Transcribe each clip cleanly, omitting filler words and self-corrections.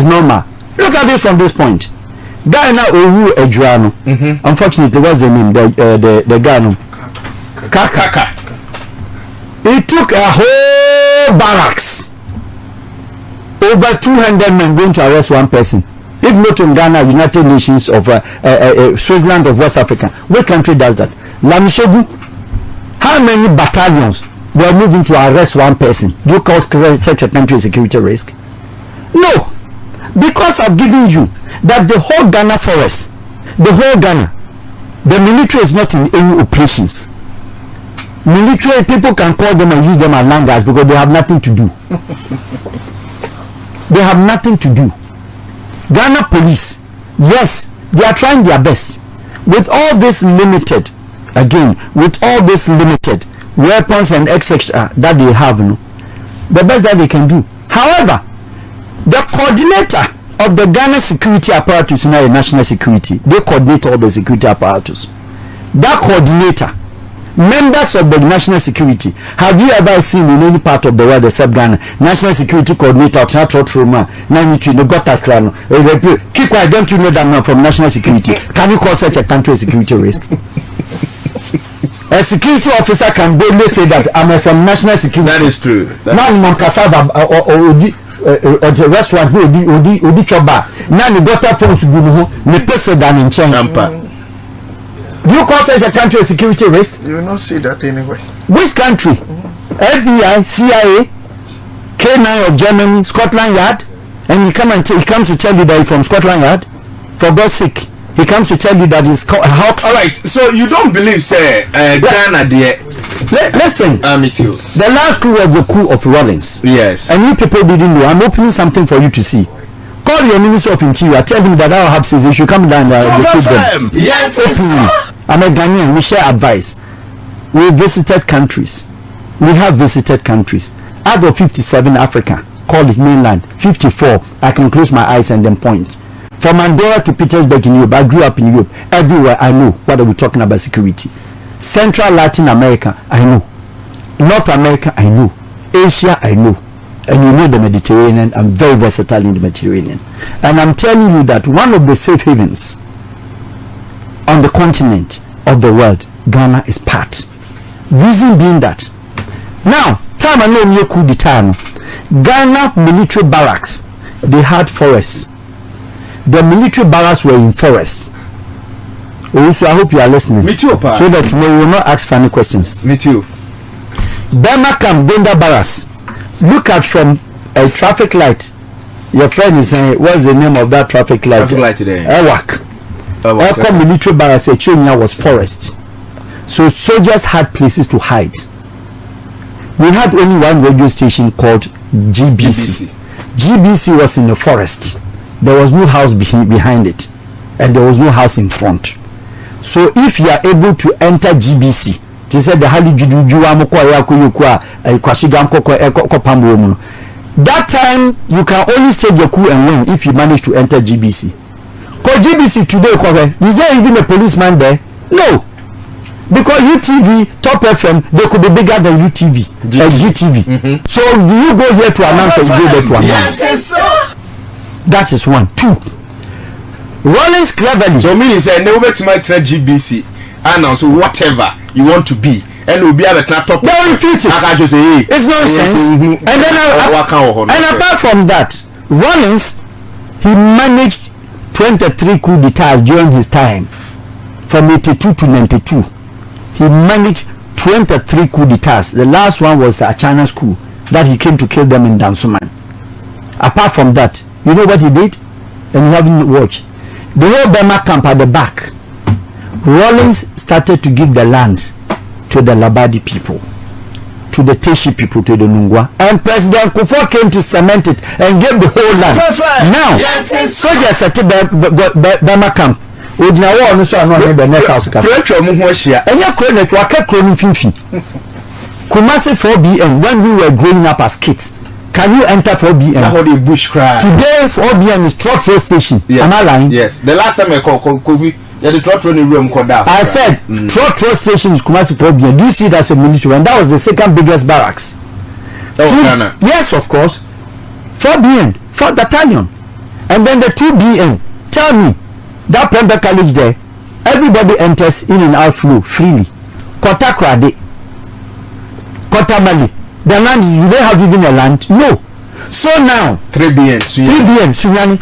is normal. Look at it from this point. Ghana Owu Ejuano. Unfortunately, what's the name? The Ghana. Kaka. It took a whole barracks. Over 200 men going to arrest one person. If not in Ghana, United Nations of Switzerland of West Africa, what country does that? Lamashegu. How many battalions were moving to arrest one person? Do you call such a country a security risk? No. Because I've given you that the whole Ghana forest, the whole Ghana, the military is not in any operations. Military people can call them and use them as landers because they have nothing to do. They have nothing to do. Ghana police, yes, they are trying their best. With all this limited, again, with all this limited weapons and etc. that they have, the best that they can do. However, the coordinator of the Ghana security apparatus, now national security, they coordinate all the security apparatus. That coordinator, members of the national security, have you ever seen in any part of the world except Ghana national security coordinator keep quiet, don't you know that I'm from national security? Can you call such a country a security risk? A security officer can boldly say that I'm from national security. That is true. Now in Moncasava or the restaurant Odi Choba, now the daughter phones me person than in China. Do you call such a country a security risk? You will not see that anyway. Which country? FBI, CIA, K9 of Germany, Scotland Yard, and he comes to tell you that he's from Scotland Yard. For God's sake, he comes to tell you that he's Hawks. All right, so you don't believe, say, Ghana there? Listen, me too. The last coup was the coup of Rawlings. Yes. And you people didn't know. I'm opening something for you to see. Call your Minister of Interior. Tell him that Al-Wahab says they should come down there and recruit them. Yes. I'm a Ghanaian. We share advice. We visited countries. We have visited countries. Out of 57 Africa, call it mainland. 54. I can close my eyes and then point. From Mandela to Petersburg in Europe, I grew up in Europe. Everywhere I know what are we talking about security. Central Latin America, I know. North America, I know. Asia, I know. And you know the Mediterranean. I'm very versatile in the Mediterranean. And I'm telling you that one of the safe havens on the continent of the world, Ghana is part. Reason being that, now, time I know near coup d'etat, Ghana military barracks, they had forests. The military barracks were in forests. Also, I hope you are listening. Me too, Pa. So that tomorrow we will not ask funny questions. Me too. Burma Camp, Benda Barracks. Look at from a traffic light. Your friend is saying, what's the name of that traffic light? Traffic light today. Ewak. Military barracks, Echenia was forest. So soldiers had places to hide. We had only one radio station called GBC. GBC was in the forest. There was no house behind it. And there was no house in front. So if you are able to enter GBC, they said the Hali that time you can only stage your coup and win if you manage to enter GBC. Because GBC today, is there even a policeman there? No. Because UTV, Top FM, they could be bigger than UTV, GTV. So do you go here to announce or you go there to announce? Yes, that is one. Two. Rawlings cleverly. So meaning say no way to my GBC announce whatever you want to be. And will be at the top. They will refute it. I just say it's nonsense. And then apart from that, Rawlings, he managed 23 coup d'etats during his time, from 82 to 92. He managed 23 coup d'etats. The last one was the Achana's coup that he came to kill them in Dansuman. Apart from that, you know what he did? And you haven't watched. The whole Burma camp at the back, Rawlings started to give the land to the Labadi people, to the Teshi people, to the Nungwa. And President Kufuor came to cement it and gave the whole land. Now, soldiers at Burma camp. Ojina war no so ano he be next house ka. Pretwa mu ho ahia. Enya kro net wa ka kro ni finfi. Kumasi 4BN when we were growing up as kids. Can you enter 4BN? How the bush cry. Today 4BN is Trotro station. Yes. Am I lying? Yes. The last time I called COVID, yeah, the Trotro in the room called down. I said Trotro station is Kumasi 4BN. Do you see it as a military? And that was the second biggest barracks. Ghana. Yes, of course. 4BN, 4th battalion. And then the 2BN, tell me, that private college there, everybody enters in and out flow freely. Kota Krade, Kota Mali, the land, do they have even a land? No. So now, 3BN, Sunyani,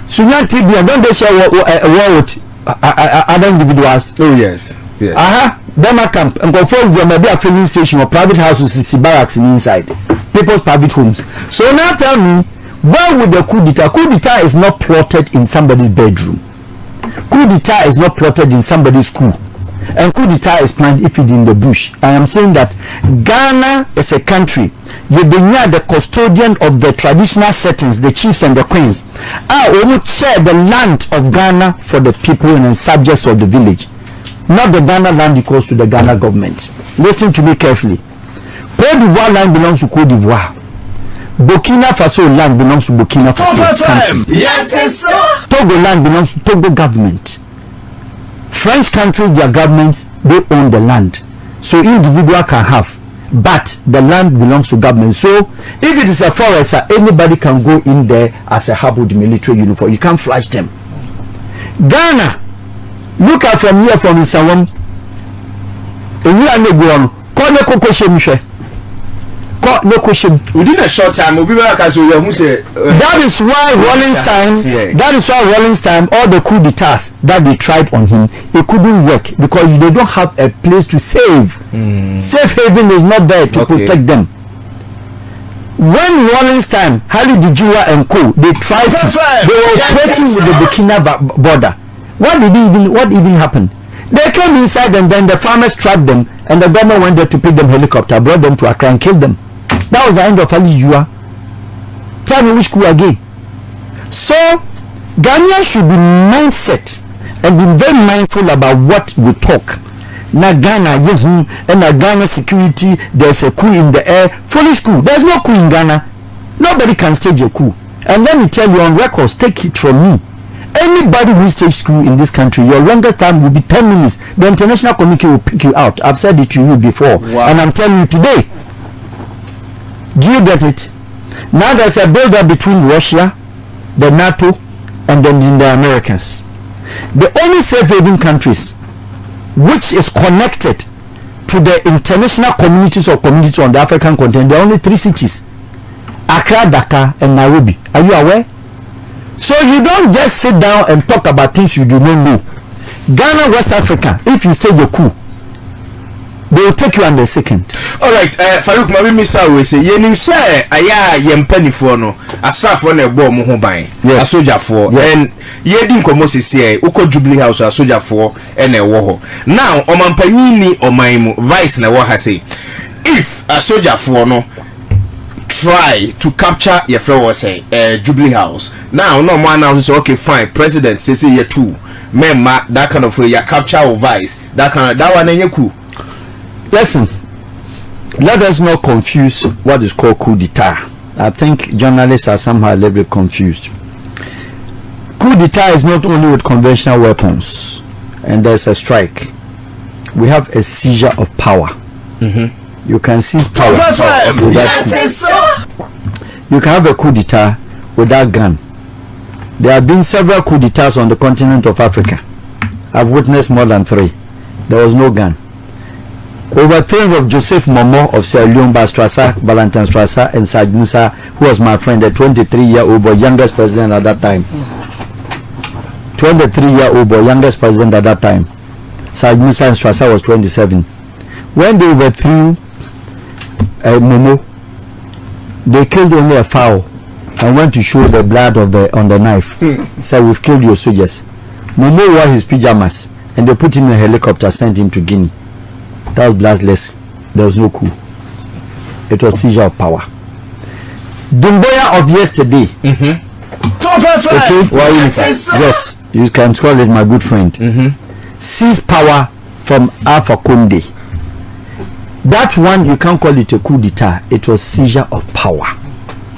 3BN, don't they share a war with other individuals? Oh, yes. Aha, Dema camp, and go forward, there may be a filling station or private houses, see barracks inside, people's private homes. So now tell me, why would the coup d'etat? Coup d'etat is not plotted in somebody's bedroom. Coup d'etat is not plotted in somebody's school. And coup d'etat is planned if it's in the bush. I am saying that Ghana is a country. Yebenya, the custodian of the traditional settings, the chiefs and the queens, are who share the land of Ghana for the people and subjects of the village. Not the Ghana land equals to the Ghana government. Listen to me carefully. Côte d'Ivoire land belongs to Côte d'Ivoire. Burkina Faso land belongs to Burkina Faso country. Yes, Togo land belongs to Togo government. French countries, their governments, they own the land. So individual can have, but the land belongs to government. So if it is a forest, anybody can go in there as a hub with military uniform. You can't flash them. Ghana, look at from here from Isawam. Within a short time, we'll be back as we say. That is why Rollins time, all the coup d'etats that they tried on him, it couldn't work because they don't have a place to save. Safe haven is not there to protect them. When Rollins time, Hali Dijiwa and Co, they tried to, they were operating with the Burkina border. What even happened? They came inside and then the farmers trapped them and the government went there to pick them helicopter, brought them to Accra and killed them. That was the end of Ali Jua. Tell me which coup again. So Ghanaians should be mindset and be very mindful about what we talk. Na Ghana, and na Ghana security, there's a coup in the air. Foolish coup. There's no coup in Ghana. Nobody can stage a coup. And let me tell you on records, take it from me. Anybody who stages coup in this country, your longest time will be 10 minutes. The international community will pick you out. I've said it to you before. Wow. And I'm telling you today. Do you get it? Now there's a build-up between Russia, the NATO, and then the Americans. The only safe haven countries which is connected to the international communities or communities on the African continent, there are only 3 cities. Accra, Dakar, and Nairobi. Are you aware? So you don't just sit down and talk about things you do not know. Ghana, West Africa, if you stage a coup, they will take you under a second. All right, Farouk, maybe Mr. we say you say aya yempani for no asrafo na ebo mo ho ban asoja for and ye di nkomo sisi uko Jubilee House asoja for na ewo ho now omampanyi ni oman mu vice na wo ha say if asoja for no try to capture your friend was say Jubilee House now no man now say okay fine president say you too member that kind of your capture or vice that one enye coup. Listen, let us not confuse what is called coup d'etat. I think journalists are somehow a little bit confused. Coup d'etat is not only with conventional weapons and there's a strike. We have a seizure of power. You can seize power without coup. You can have a coup d'etat without gun. There have been several coup d'etats on the continent of Africa. I've witnessed more than 3. There was no gun. Overthrowing of Joseph Momo of Sierra Leone by Strasser, Valentin Strasser, and Saj Musa, who was my friend, the 23-year-old boy, youngest president at that time. 23-year-old boy, youngest president at that time. Saj Musa and Strasser was 27. When they overthrew Momo, they killed only a fowl and went to show the blood of on the knife. Said, we've killed your soldiers. Momo wore his pajamas and they put him in a helicopter, sent him to Guinea. That was bloodless. There was no coup. It was seizure of power. Dumboya of yesterday. Okay? Yes, you can call it my good friend. Seized power from Alpha Conde. That one, you can't call it a coup d'etat. It was seizure of power.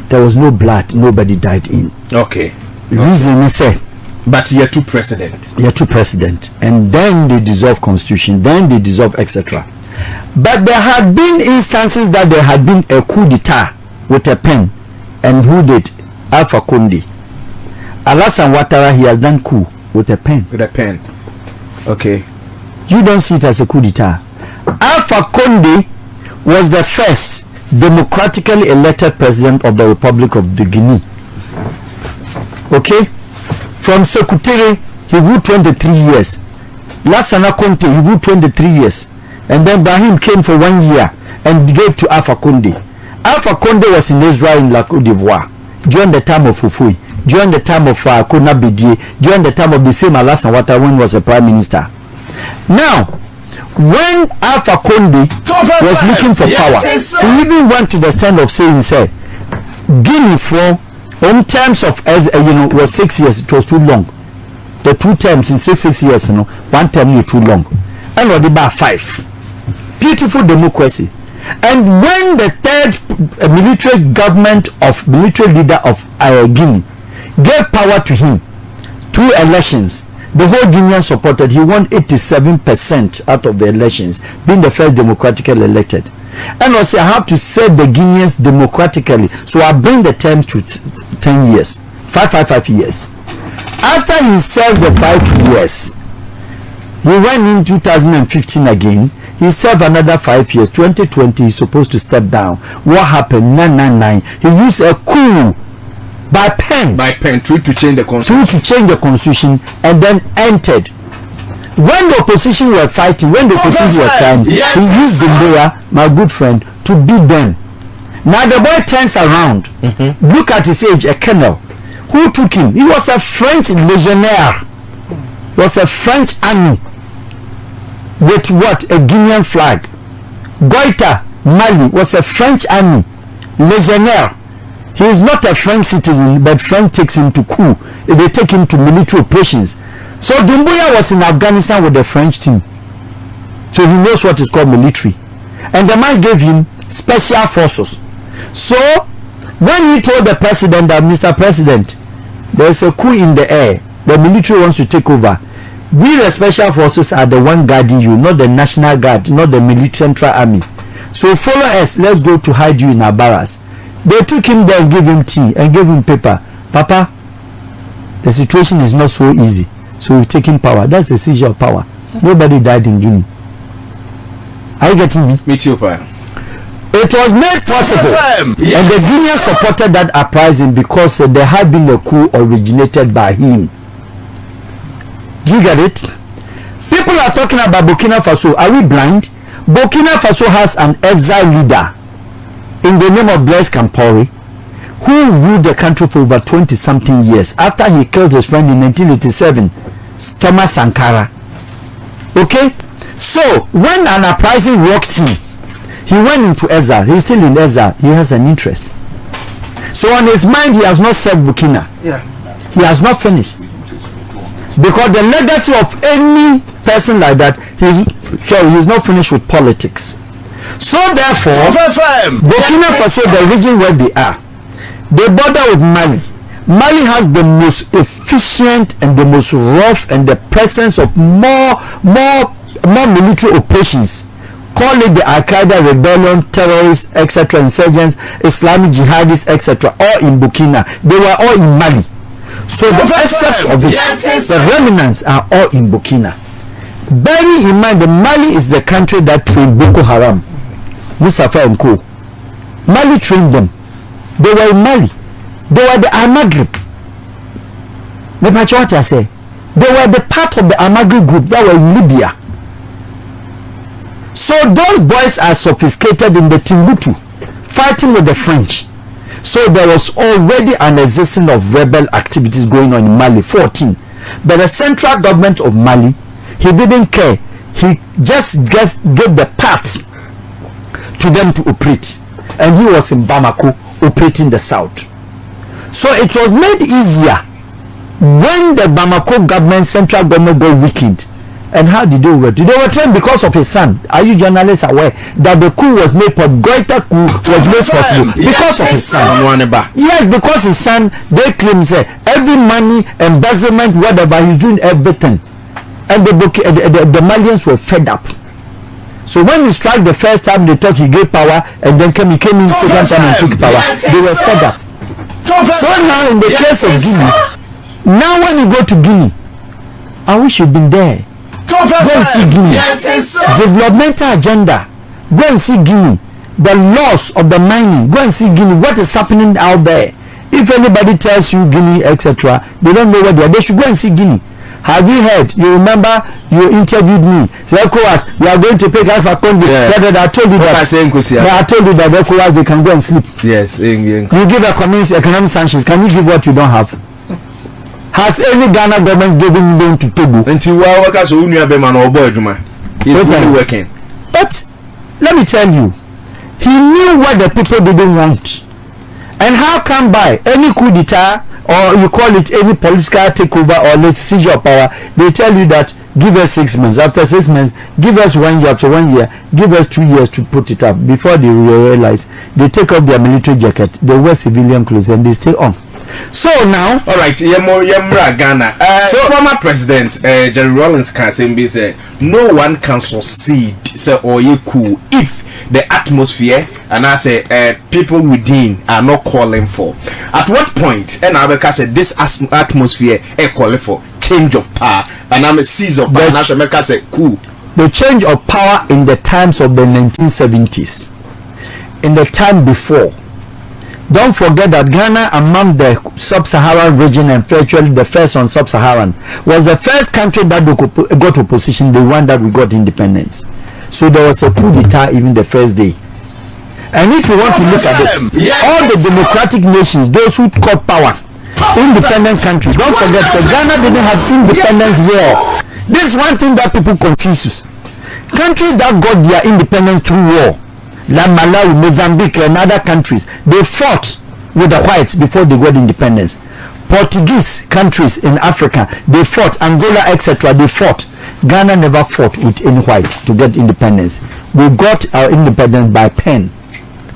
There was no blood. Nobody died in. Okay. Reason is say. But you're two president. You're two president. And then they dissolve constitution. Then they dissolve etc. But there had been instances that there had been a coup d'etat with a pen. And who did? Alpha Conde. Alassane Ouattara, he has done coup with a pen. With a pen. Okay. You don't see it as a coup d'etat. Alpha Conde was the first democratically elected president of the Republic of the Guinea. Okay? From Secretary, he ruled 23 years. Lassana Conte, he ruled 23 years. And then Brahim came for 1 year and gave to Alpha Conde. Alpha Conde was in Israel in La Côte d'Ivoire during the time of Fufui, during the time of Kona Bidie, during the time of the same Alassane Ouattara when he was a prime minister. Now, when Alpha Conde was looking for power, he even went to the stand of saying, say, Guinea for in terms of was 6 years, it was too long. The 2 terms in 6 years, 1 term is too long. And what about 5? Beautiful democracy. And when the third military leader of Guinea gave power to him through elections, the whole Guinean supported. He won 87% out of the elections, being the first democratically elected. And also, I have to serve the Guineans democratically, so I bring the terms to 10 years, 5 years. After he served the 5 years, he went in 2015 again. He served another 5 years. 2020, he's supposed to step down. What happened? 999. He used a coup by pen. By pen, to change the constitution. To change the constitution, and then entered. When the opposition were fighting, when the opposition were trying, he used Dumbuya, my good friend, to beat them. Now the boy turns around. Look at his age, a colonel. Who took him? He was a French legionnaire. He was a French army. With what? A Guinean flag. Goita, Mali, was a French army legionnaire. He is not a French citizen, but France takes him to coup. They take him to military operations. So Dumbuya was in Afghanistan with the French team. So he knows what is called military. And the man gave him special forces. So when he told the president that, Mr. President, there's a coup in the air, the military wants to take over. We, the special forces, are the one guarding you, not the National Guard, not the military central army. So follow us, let's go to hide you in our barracks. They took him there and gave him tea and gave him paper. Papa, the situation is not so easy. So we've taken power. That's the seizure of power. Nobody died in Guinea. Are you getting me? Me too, Pa. It was made possible. And the Guineans supported that uprising because there had been a coup originated by him. Do you get it? People are talking about Burkina Faso. Are we blind? Burkina Faso has an exile leader in the name of Blaise Compaoré, who ruled the country for over 20-something years after he killed his friend in 1987, Thomas Sankara. Okay? So, when an uprising rocked him, he went into exile. He's still in exile. He has an interest. So, on his mind, he has not served Burkina. Yeah. He has not finished. Because the legacy of any person like that, he's not finished with politics. So, therefore, Burkina Faso, the region where they are, they border with Mali. Mali has the most efficient and the most rough and the presence of more military operations. Call it the Al-Qaeda rebellion, terrorists, etc., insurgents, Islamic jihadists, etc., all in Burkina. They were all in Mali. So the essence of it, the remnants are all in Burkina. Bearing in mind that Mali is the country that trained Boko Haram, Mustafa and Co. Mali trained them. They were in Mali. They were the Al-Maghrib. What I say? They were the part of the Al-Maghrib group that were in Libya. So those boys are sophisticated in the Timbuktu, fighting with the French. So there was already an existence of rebel activities going on in Mali, 14. But the central government of Mali, he didn't care. He just gave the parts to them to operate. And he was in Bamako operating the south. So it was made easier when the Bamako government, central government got weakened. And how did they overturn? They overturned because of his son. Are you journalists aware that the coup was made possible? Goita coup was made possible because of his son. Yes, because his son, they claim say every money, embezzlement, whatever, he's doing everything. And the Malians were fed up. So when he struck the first time, they thought he gave power, and then he came in second time and took power. They were fed up. So now in the case of Guinea, Now when you go to Guinea, I wish you'd been there. Go and see Guinea. Developmental agenda. Go and see Guinea. The loss of the mining. Go and see Guinea. What is happening out there? If anybody tells you Guinea, etc., they don't know what they are. They should go and see Guinea. Have you heard? You remember you interviewed me. The ECOWAS, we are going to pay Alpha Conde. I told you that. I told you that the ECOWAS, they can go and sleep. Yes. You give a community economic sanctions. Can you give what you don't have? Has any Ghana government given loan to Togo? Until workers who knew about or boy, it's really working. But let me tell you, he knew what the people didn't want. And how come by any coup d'etat, or you call it any political takeover or seizure of power, they tell you that give us 6 months. After 6 months, give us 1 year. After 1 year, give us 2 years to put it up. Before they realize, they take off their military jacket, they wear civilian clothes, and they stay on. So now, all right, Yemra Ghana. Former President Jerry Rawlings can say, no one can succeed, or you cool if the atmosphere and I say people within are not calling for. At what point, and I say this atmosphere calling for change of power, and I'm a seize of power, and I say cool. The change of power in the times of the 1970s, in the time before. Don't forget that Ghana, among the sub-Saharan region and virtually the first on sub-Saharan, was the first country that got opposition, the one that we got independence. So there was a coup d'etat even the first day. And if you want to look at it, all the democratic nations, those who caught power, independent countries, don't forget that Ghana didn't have independence war. This is one thing that people confuse. Countries that got their independence through war, like Malawi, Mozambique, and other countries, they fought with the whites before they got independence. Portuguese countries in Africa, they fought. Angola, etc., they fought. Ghana never fought with any white to get independence. We got our independence by pen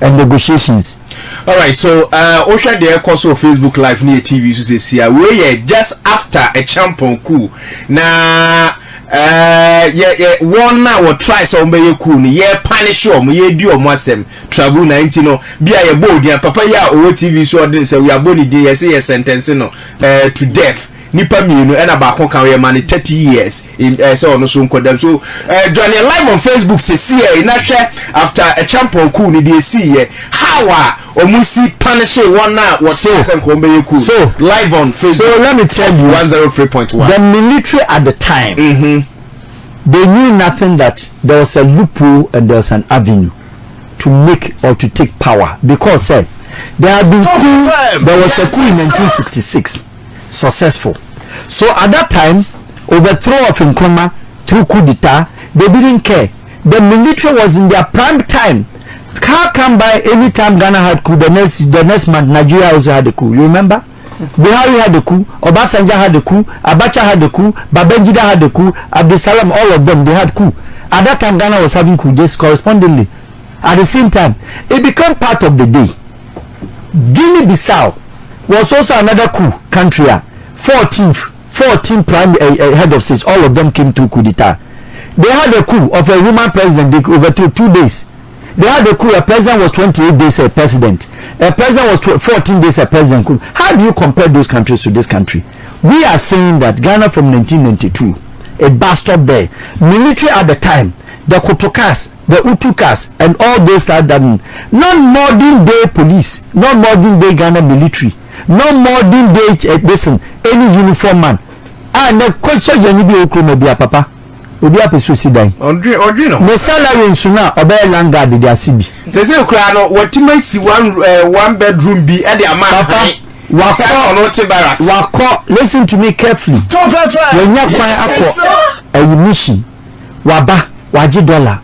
and negotiations. All right, so Osha the course of Facebook Live near TV so say we just after a champion coup. Now one now will try some be cool ni punish ye do asem trouble 19 no bia ye bold ya papa ya o TV so dey say we are body dey say sentence no to death nipa mienu and about can we man 30 years in so no so nkodam so join live on Facebook say na hwe after a champion coup ni dey see how omusi punish one now what say ko be cool so live on Facebook. So let me tell you 103.1 the military at the time they knew nothing that there was a loophole and there was an avenue to make or to take power because there had been coup, there was a coup in 1966 successful. So at that time, overthrow of Nkrumah through coup d'etat, they didn't care. The military was in their prime time. How come by any time Ghana had coup, the next month Nigeria also had a coup? You remember? Buhari had the coup, Obasanjo had the coup, Abacha had the coup, Babangida had the coup, Abdul Salam, all of them, they had coup. At that time Ghana was having coup just correspondingly. At the same time, it became part of the day. Guinea-Bissau was also another coup country. 14 prime head of states, all of them came through coup d'etat. They had a coup of a woman president, they overthrew 2 days. They had a coup, a president was 28 days a president. A president was 14 days a president. How do you compare those countries to this country? We are saying that Ghana from 1992, it burst up there. Military at the time, the Kotokas, the Utukas, and all those that not modern day police, not modern day Ghana military, not modern day any uniform man. And the question you be okro papa. Obi apeso si dan. Odri no. The salary in Suna obey landlord dey asibi. Say okra no what might see one bedroom be at the amount. Papa wako listen to me carefully. When you akwa a mission waba waji dollar.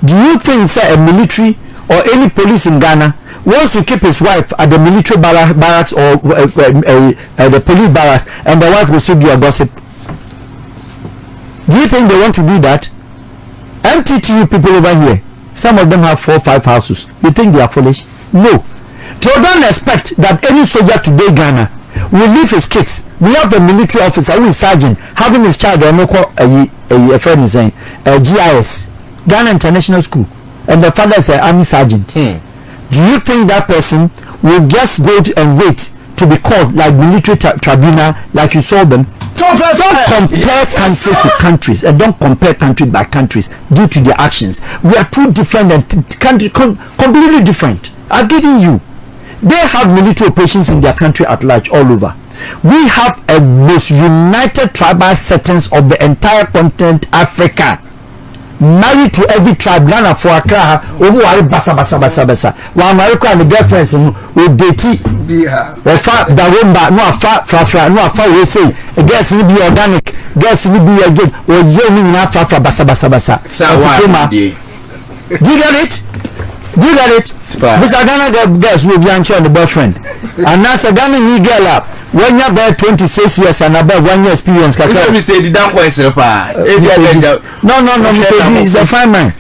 Do you think say a military or any police in Ghana wants to keep his wife at the military barracks or the police barracks and the wife will still be a gossip? Do you think they want to do that? MTTU people over here, some of them have 4 or 5 houses. You think they are foolish? No. So don't expect that any soldier today in Ghana will leave his kids. We have a military officer who is sergeant having his child a friend is saying GIS, Ghana International School, and the father is an army sergeant. Do you think that person will just go and wait to to be called like military tribunal, like you saw them. Don't compare countries to countries, and don't compare country by countries due to their actions. We are two different and completely different. I've given you. They have military operations in their country at large, all over. We have a most united tribal settings of the entire continent, Africa. Married to every tribe, Ghana for Accra, Obuari basa. While America and the girlfriends will date. Or far the rumba, no far, no far. We say, girls need be organic, girls need be again, or you in Africa basa. Do you get it? Do you get it? Mr. Ghana girls will be on the boyfriend. And now a Ghana new girl up. When you're about 26 years and above 1 year experience, no, he's a fine man.